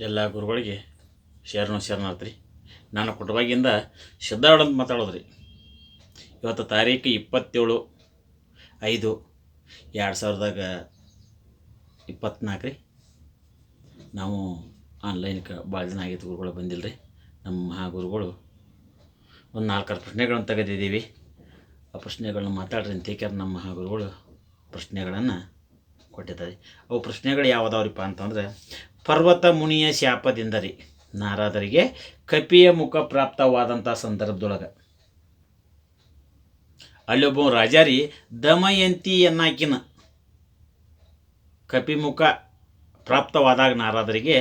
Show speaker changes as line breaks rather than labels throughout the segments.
ಎಲ್ಲ ಗುರುಗಳಿಗೆ ಶರಣಾರ್ಥಿ. ನಾನು ಕುಟುಂಬದಿಂದ ಸಿದ್ಧಾರೂಢ ಅಂತ ಮಾತಾಡೋದ್ರಿ. ಇವತ್ತು ತಾರೀಕು 27/5/2024 ರೀ. ನಾವು ಆನ್ಲೈನ್ಗೆ ಭಾಳ ದಿನ ಆಗಿತ್ತು, ಗುರುಗಳು ಬಂದಿಲ್ಲ ರೀ. ನಮ್ಮ ಮಹಾಗುರುಗಳು ಒಂದು 4 ಪ್ರಶ್ನೆಗಳನ್ನು ತೆಗೆದಿದ್ದೀವಿ. ಆ ಪ್ರಶ್ನೆಗಳನ್ನ ಮಾತಾಡ್ರಿ ಅಂತ ಏಕೆ ನಮ್ಮ ಮಹಾಗುರುಗಳು ಪ್ರಶ್ನೆಗಳನ್ನು ಕೊಟ್ಟಿದ್ದಾರೆ. ಅವು ಪ್ರಶ್ನೆಗಳು ಯಾವುದಾವ್ರಿಪ್ಪ ಅಂತಂದರೆ, ಪರ್ವತ ಮುನಿಯ ಶಾಪದಿಂದ ರೀ ನಾರದರಿಗೆ ಕಪಿಯ ಮುಖ ಪ್ರಾಪ್ತವಾದಂಥ ಸಂದರ್ಭದೊಳಗೆ ಅಲ್ಲೊಬ್ಬ ರಾಜ ರೀ ದಮಯಂತಿ ಎನ್ನಾಕಿನ ಕಪಿಮುಖ ಪ್ರಾಪ್ತವಾದಾಗ ನಾರದರಿಗೆ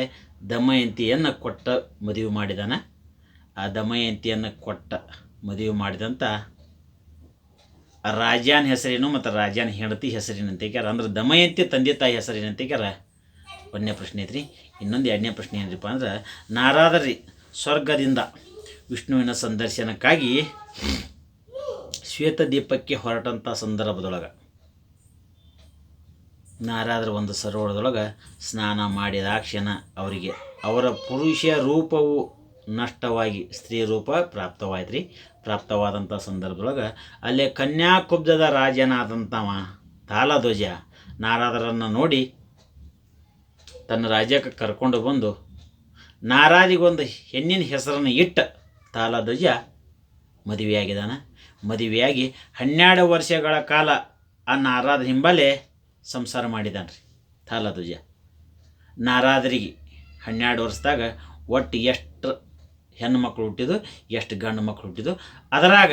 ದಮಯಂತಿಯನ್ನು ಕೊಟ್ಟ ಮದುವೆ ಮಾಡಿದಾನ. ಆ ದಮಯಂತಿಯನ್ನು ಕೊಟ್ಟ ಮದುವೆ ಮಾಡಿದಂಥ ರಾಜನ ಹೆಸರೇನು ಮತ್ತು ರಾಜನ ಹೆಂಡತಿ ಹೆಸರೇನಂತ ಕ್ಯಾರ, ಅಂದ್ರೆ ದಮಯಂತಿ ತಂದೆ ತಾಯಿ ಹೆಸರೇನಂತ ಕ್ಯಾರ. ಒಂದನೇ ಪ್ರಶ್ನೆ ಐತ್ರಿ. ಇನ್ನೊಂದು ಎರಡನೇ ಪ್ರಶ್ನೆ ಏನ್ರಿಪ್ಪ ಅಂದ್ರೆ, ನಾರದರಿ ಸ್ವರ್ಗದಿಂದ ವಿಷ್ಣುವಿನ ಸಂದರ್ಶನಕ್ಕಾಗಿ ಶ್ವೇತದೀಪಕ್ಕೆ ಹೊರಟಂಥ ಸಂದರ್ಭದೊಳಗೆ ನಾರದರ ಒಂದು ಸರೋವರದೊಳಗೆ ಸ್ನಾನ ಮಾಡಿದಾಕ್ಷಣ ಅವರಿಗೆ ಅವರ ಪುರುಷ ರೂಪವು ನಷ್ಟವಾಗಿ ಸ್ತ್ರೀ ರೂಪ ಪ್ರಾಪ್ತವಾಯ್ತು ರೀ. ಪ್ರಾಪ್ತವಾದಂಥ ಸಂದರ್ಭದೊಳಗೆ ಅಲ್ಲೇ ಕನ್ಯಾಕುಬ್ಜದ ರಾಜನಾದಂಥವ ತಾಲಧ್ವಜ ನಾರದರನ್ನು ನೋಡಿ ತನ್ನ ರಾಜ್ಯಕ್ಕೆ ಕರ್ಕೊಂಡು ಬಂದು ನಾರದಿಗೊಂದು ಹೆಣ್ಣಿನ ಹೆಸರನ್ನು ಇಟ್ಟ ತಾಲಧ್ವಜ ಮದುವೆಯಾಗಿದ್ದಾನೆ. ಮದುವೆಯಾಗಿ 12 ವರ್ಷಗಳ ಕಾಲ ಆ ನಾರದರ ಹಿಂಬಾಲೆ ಸಂಸಾರ ಮಾಡಿದ್ದಾನೆ ರೀ ತಾಲಧ್ವಜ. ನಾರದರಿಗೆ 12 ವರ್ಷದಾಗ ಒಟ್ಟು ಎಷ್ಟು ಹೆಣ್ಣು ಮಕ್ಕಳು ಹುಟ್ಟಿದ್ದು, ಎಷ್ಟು ಗಂಡು ಮಕ್ಕಳು ಹುಟ್ಟಿದ್ದು, ಅದರಾಗ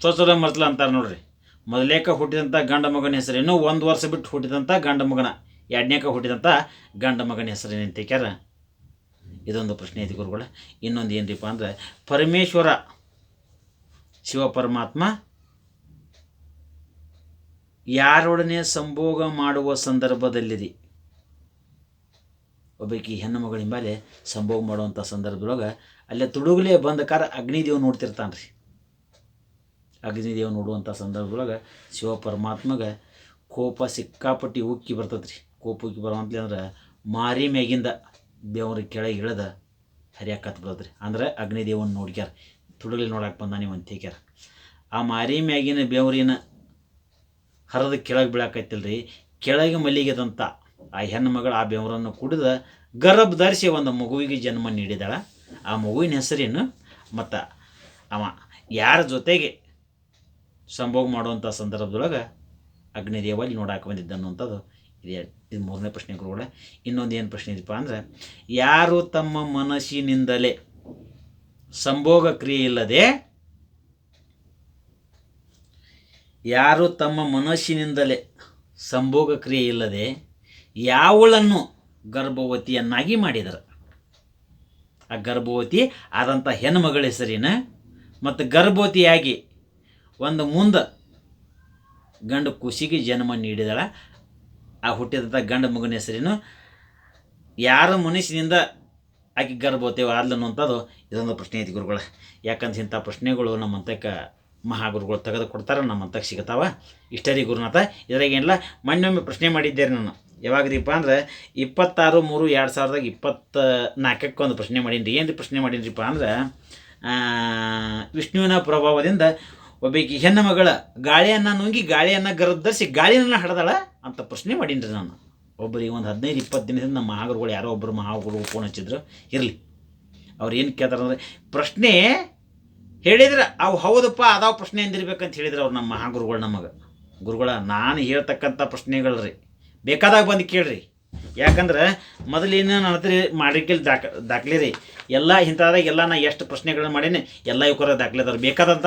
ಚೊಚ್ಚಲ ಮರ್ಸಲ ಅಂತಾರೆ ನೋಡ್ರಿ. ಮೊದಲೇಕ ಹುಟ್ಟಿದಂಥ ಗಂಡ ಮಗನ ಹೆಸರೇನು, 1 ವರ್ಷ ಬಿಟ್ಟು ಹುಟ್ಟಿದಂಥ ಗಂಡ ಮಗನ, ಎರಡನೇಕ ಹುಟ್ಟಿದಂಥ ಗಂಡ ಮಗನ ಹೆಸರೇನಂತ ಕ್ಯಾರ. ಇದೊಂದು ಪ್ರಶ್ನೆ ಐತಿ ಗುರುಗಳ. ಇನ್ನೊಂದು ಏನ್ರಿಪ್ಪ ಅಂದರೆ, ಪರಮೇಶ್ವರ ಶಿವ ಪರಮಾತ್ಮ ಯಾರೊಡನೆ ಸಂಭೋಗ ಮಾಡುವ ಸಂದರ್ಭದಲ್ಲಿರಿ ಒಬ್ಬಾಕಿ ಹೆಣ್ಣು ಮಗಳ ಹಿಂಬಾಲೆ ಸಂಭೋಗ ಮಾಡುವಂಥ ಸಂದರ್ಭದೊಳಗೆ ಅಲ್ಲೇ ತುಡುಗಲೇ ಬಂದ ಕಾರ ಅಗ್ನಿದೇವ್ ನೋಡ್ತಿರ್ತಾನೆ ರೀ. ಅಗ್ನಿದೇವ್ ನೋಡುವಂಥ ಸಂದರ್ಭದೊಳಗೆ ಶಿವ ಪರಮಾತ್ಮಗೆ ಕೋಪ ಸಿಕ್ಕಾಪಟ್ಟಿ ಉಕ್ಕಿ ಬರ್ತದೆ ರೀ. ಕೋಪ ಉಕ್ಕಿ ಬರುವಂತಲಿ ಅಂದ್ರೆ ಮಾರಿ ಮ್ಯಾಗಿಂದ ಬೆವ್ರ ಕೆಳಗೆ ಇಳಿದ ಹರಿಯಾಕತ್ ಬರ್ತದೆ ರೀ. ಅಂದ್ರೆ ಅಗ್ನಿದೇವನ ನೋಡ್ಕ್ಯಾರ, ತುಡುಗಲಿ ನೋಡಕ್ಕೆ ಬಂದ ನೀವು ಅಂತ ಹೇಳ್ಕ್ಯಾರ. ಆ ಮಾರಿ ಮ್ಯಾಗಿನ ಬೆವರಿನ ಹರಿದ ಕೆಳಗೆ ಬೀಳಾಕೈತಿಲ್ಲ ರೀ, ಕೆಳಗೆ ಮಲ್ಲಿಗೆದಂಥ ಆ ಹೆಣ್ಣು ಮಗಳು ಆ ಬೆವರನ್ನು ಕುಡಿದ ಗರ್ಭ ಧರಿಸಿ ಒಂದು ಮಗುವಿಗೆ ಜನ್ಮ ನೀಡಿದಾಳ. ಆ ಮಗುವಿನ ಹೆಸರೇನು ಮತ್ತು ಅವ ಯಾರ ಜೊತೆಗೆ ಸಂಭೋಗ ಮಾಡುವಂಥ ಸಂದರ್ಭದೊಳಗೆ ಅಗ್ನಿದೇವಲ್ಲಿ ನೋಡಕ್ಕೆ ಬಂದಿದ್ದ ಅನ್ನುವಂಥದ್ದು ಇದು ಮೂರನೇ ಪ್ರಶ್ನೆ ಗುರುಗಳ. ಇನ್ನೊಂದು ಏನು ಪ್ರಶ್ನೆ ಇದಪ್ಪ ಅಂದರೆ, ಯಾರು ತಮ್ಮ ಮನಸ್ಸಿನಿಂದಲೇ ಸಂಭೋಗ ಕ್ರಿಯೆ ಇಲ್ಲದೆ ಸಂಭೋಗ ಕ್ರಿಯೆ ಇಲ್ಲದೆ ಯಾವಳನ್ನು ಗರ್ಭವತಿಯನ್ನಾಗಿ ಮಾಡಿದರು. ಆ ಗರ್ಭವತಿ ಆದಂಥ ಹೆಣ್ಣುಮಗಳ ಹೆಸರಿನ ಮತ್ತು ಗರ್ಭವತಿಯಾಗಿ ಒಂದು ಮುಂದೆ ಗಂಡು ಕುಸಿಗೆ ಜನ್ಮ ನೀಡಿದಳ. ಆ ಹುಟ್ಟಿದಂಥ ಗಂಡು ಮಗನ ಹೆಸರೇನು, ಯಾರ ಮನಸ್ಸಿನಿಂದ ಆಕೆ ಗರ್ಭವತಿ ಆದ್ಲು ಅನ್ನುವಂಥದ್ದು ಇದೊಂದು ಪ್ರಶ್ನೆ ಐತಿ ಗುರುಗಳ. ಯಾಕಂದ್ರೆ ಇಂಥ ಪ್ರಶ್ನೆಗಳು ನಮ್ಮಂತಕ್ಕೆ ಮಹಾಗುರುಗಳು ತೆಗೆದು ಕೊಡ್ತಾರೆ, ನಮ್ಮಂತಕ್ಕೆ ಸಿಗ್ತಾವ. ಇಷ್ಟರಿ ಗುರುನಾಥ. ಇದ್ರಾಗೇನಿಲ್ಲ, ಮೊನ್ನೊಮ್ಮೆ ಪ್ರಶ್ನೆ ಮಾಡಿದ್ದೆ ನಾನು. ಯಾವಾಗದೀಪ ಅಂದ್ರೆ 26/3/2024 ಒಂದು ಪ್ರಶ್ನೆ ಮಾಡೀನಿ ರೀ. ಏನು ರೀ ಪ್ರಶ್ನೆ ಮಾಡೀನಿರಿಪ್ಪ ಅಂದ್ರೆ, ವಿಷ್ಣುವಿನ ಪ್ರಭಾವದಿಂದ ಒಬ್ಬಾಕಿ ಹೆಣ್ಣು ಮಗಳ ಗಾಳಿಯನ್ನು ನುಂಗಿ ಗಾಳಿಯನ್ನು ಗರ್ಭ ಧರಿಸಿ ಗಾಳಿನ ಹಡ್ದಾಳ ಅಂತ ಪ್ರಶ್ನೆ ಮಾಡೀನಿ ರೀ ನಾನು. ಒಬ್ಬರಿಗೆ ಒಂದು 15-20 ದಿನದಿಂದ ನಮ್ಮ ಮಹಾಗುರುಗಳು ಯಾರೋ ಒಬ್ಬರು ಮಹಾಗುರುಗಳು ಫೋನ್ ಹಚ್ಚಿದ್ರು. ಇರಲಿ, ಅವ್ರು ಏನು ಕೇಳ್ತಾರೆ ಅಂದರೆ, ಪ್ರಶ್ನೆ ಹೇಳಿದ್ರೆ ಅವು ಹೌದಪ್ಪ ಅದಾವ ಪ್ರಶ್ನೆ ಎಂದಿರ್ಬೇಕಂತ ಹೇಳಿದ್ರು ಅವ್ರು ನಮ್ಮ ಮಹಾಗುರುಗಳು ನಮಗೆ. ಗುರುಗಳ, ನಾನು ಹೇಳ್ತಕ್ಕಂಥ ಪ್ರಶ್ನೆಗಳು ರೀ ಬೇಕಾದಾಗ ಬಂದು ಕೇಳ್ರಿ. ಯಾಕಂದ್ರೆ ಮೊದಲಿನ ನನ್ನ ಹತ್ರ ಮಾಡಿಕೆಲ್ ದಾಖಲೆ ರೀ ಎಲ್ಲ ಇಂಥದಾಗ ಎಲ್ಲ ನಾ ಎಷ್ಟು ಪ್ರಶ್ನೆಗಳನ್ನ ಮಾಡೀನಿ ಎಲ್ಲ ಇವರ ದಾಖಲೆ ಅದಾರ. ಬೇಕಾದಂಥ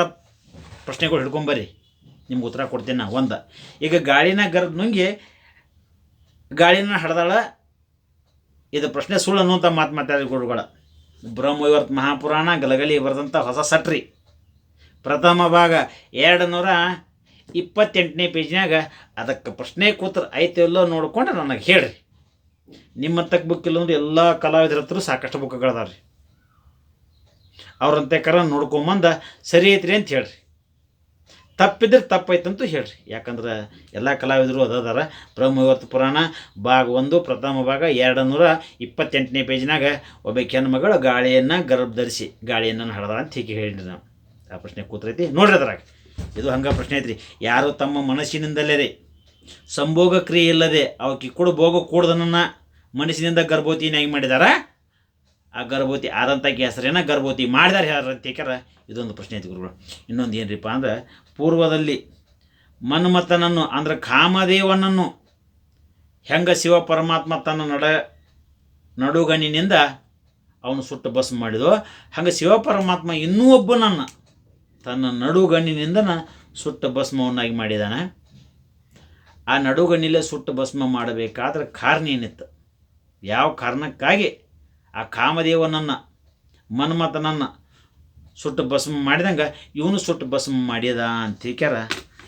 ಪ್ರಶ್ನೆಗಳು ಹಿಡ್ಕೊಂಬರ್ರಿ, ನಿಮ್ಗೆ ಉತ್ತರ ಕೊಡ್ತೀನಿ ನಾ. ಒಂದು, ಈಗ ಗಾಳಿನ ಗರ್ಭ ನುಂಗಿ ಗಾಳಿನ ಹಡ್ದಾಳ, ಇದು ಪ್ರಶ್ನೆ ಸುಳ್ಳು ಅನ್ನುವಂಥ ಮಾತಾಡಿ ಗುರುಗಳ. ಬ್ರಹ್ಮವೈವರ್ತ ಮಹಾಪುರಾಣ ಗಲಗಲಿ ಬರೆದಂಥ ಹೊಸ ಸಟ್ರಿ ಪ್ರಥಮ ಭಾಗ 228ನೇ ಪೇಜ್ನಾಗ ಅದಕ್ಕೆ ಪ್ರಶ್ನೆ ಕೂತ್ರ ಐತೆ ಎಲ್ಲೋ ನೋಡ್ಕೊಂಡು ನನಗೆ ಹೇಳ್ರಿ. ನಿಮ್ಮ ತಕ್ಕ ಬುಕ್ ಇಲ್ಲಂದ್ರೆ ಎಲ್ಲ ಕಲಾವಿದ್ರ ಹತ್ರ ಸಾಕಷ್ಟು ಬುಕ್ಗಳದಾವ ರೀ. ಅವ್ರಂತೆ ಕರ ನೋಡ್ಕೊಂಬಂದ ಸರಿ ಐತ್ರಿ ಅಂತ ಹೇಳ್ರಿ. ತಪ್ಪಿದ್ರೆ ತಪ್ಪೈತಂತೂ ಹೇಳ್ರಿ. ಯಾಕಂದ್ರೆ ಎಲ್ಲ ಕಲಾವಿದರು ಅದಾರ. ಬ್ರಹ್ಮವರ್ತ ಪುರಾಣ ಭಾಗ 1 ಪ್ರಥಮ ಭಾಗ 228ನೇ ಪೇಜ್ನಾಗ ಒಬ್ಬ ಹೆಣ್ಮಗಳು ಗಾಳಿಯನ್ನು ಗರ್ಭ ಧರಿಸಿ ಗಾಳಿಯನ್ನು ಹಡದ ಅಂತ ಹೀಗೆ ಹೇಳಿರಿ. ನಾವು ಆ ಪ್ರಶ್ನೆ ಕೂತ್ರೈತಿ ನೋಡ್ರಿ. ಅದ್ರಾಗ ಇದು ಹಂಗೆ ಪ್ರಶ್ನೆ ಐತ್ರಿ. ಯಾರು ತಮ್ಮ ಮನಸ್ಸಿನಿಂದಲೇ ರೀ ಸಂಭೋಗ ಕ್ರಿಯೆ ಇಲ್ಲದೆ ಅವಕ್ಕೆ ಭೋಗ ಕೂಡ್ದನನ್ನು ಮನಸ್ಸಿನಿಂದ ಗರ್ಭವತಿನಾಗಿ ಮಾಡಿದಾರ, ಆ ಗರ್ಭವತಿ ಆದಂಥ ಹೆಸರೇನ ಗರ್ಭವತಿ ಮಾಡಿದಾರೆ ಯಾರು ಅಂತ ಕೇಳ್ಯಾರ. ಇದೊಂದು ಪ್ರಶ್ನೆ ಐತಿ ಗುರುಗಳು. ಇನ್ನೊಂದು ಏನ್ರಿಪ್ಪ ಅಂದ್ರೆ, ಪೂರ್ವದಲ್ಲಿ ಮನ್ಮಥನನ್ನು ಅಂದ್ರೆ ಕಾಮದೇವನನ್ನು ಹೆಂಗೆ ಶಿವ ಪರಮಾತ್ಮ ತನ್ನ ನಡುಗಣ್ಣಿನಿಂದ ಅವನು ಸುಟ್ಟು ಭಸ್ಮ ಮಾಡಿದೋ, ಹಂಗೆ ಶಿವ ಪರಮಾತ್ಮ ಇನ್ನೂ ಒಬ್ಬನನ್ನು ತನ್ನ ನಡುಗಣ್ಣಿನಿಂದ ಸುಟ್ಟು ಭಸ್ಮವನ್ನಾಗಿ ಮಾಡಿದಾನೆ. ಆ ನಡುಗಣ್ಣಿಲೇ ಸುಟ್ಟು ಭಸ್ಮ ಮಾಡಬೇಕಾದ್ರೆ ಕಾರಣ ಏನಿತ್ತು? ಯಾವ ಕಾರಣಕ್ಕಾಗಿ ಆ ಕಾಮದೇವನನ್ನು ಮನ್ಮಥನನ್ನು ಸುಟ್ಟು ಭಸ್ಮ ಮಾಡಿದಂಗೆ ಇವನು ಸುಟ್ಟು ಭಸ್ಮ ಮಾಡಿದ ಅಂತ ತಿಳ್ಕ್ಯಾರ.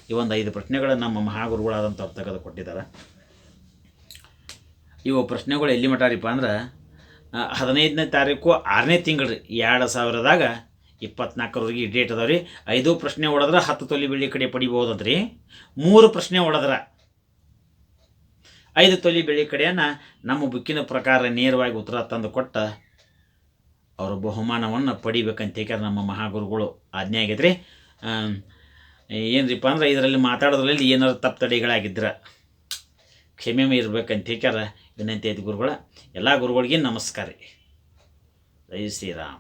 ಈ ಒಂದು 5 ಪ್ರಶ್ನೆಗಳು ನಮ್ಮ ಮಹಾಗುರುಗಳಾದಂಥವ್ರು ತೆಗೆದು ಕೊಟ್ಟಿದ್ದಾರೆ. ಇವು ಪ್ರಶ್ನೆಗಳು ಎಲ್ಲಿ ಮಟಾರಿಪ್ಪ ಅಂದ್ರೆ 15ನೇ ತಾರೀಕು 6ನೇ ತಿಂಗಳು 2024 ಡೇಟ್ ಅದಾವ ರೀ. 5 ಪ್ರಶ್ನೆ ಹೊಡೆದ್ರೆ 10 ತೊಲಿ ಬೆಳ್ಳಿ ಕಡೆ ಪಡಿಬೋದಂತ್ರಿ. 3 ಪ್ರಶ್ನೆ ಹೊಡೆದ್ರೆ 5 ತೊಲಿ ಬೆಳ್ಳಿ ಕಡೆಯನ್ನು ನಮ್ಮ ಬುಕ್ಕಿನ ಪ್ರಕಾರ ನೇರವಾಗಿ ಉತ್ತರ ತಂದು ಕೊಟ್ಟ ಅವರ ಬಹುಮಾನವನ್ನು ಪಡಿಬೇಕಂತ ನಮ್ಮ ಮಹಾಗುರುಗಳು ಆಜ್ಞೆ ಆಗೈತೆ ರೀ. ಏನ್ರಿಪ್ಪ ಅಂದ್ರೆ ಇದರಲ್ಲಿ ಮಾತಾಡೋದ್ರಲ್ಲಿ ಏನಾದ್ರು ತಪ್ಪು ತಡೆಗಳಾಗಿದ್ರೆ ಕ್ಷಮೆ ಇರ್ಬೇಕಂತ ವಿನಂತಿ ಐತಿ ಗುರುಗಳ. ಎಲ್ಲ ಗುರುಗಳಿಗೆ ನಮಸ್ಕಾರ ರೀ. ಜೈ ಶ್ರೀರಾಮ್.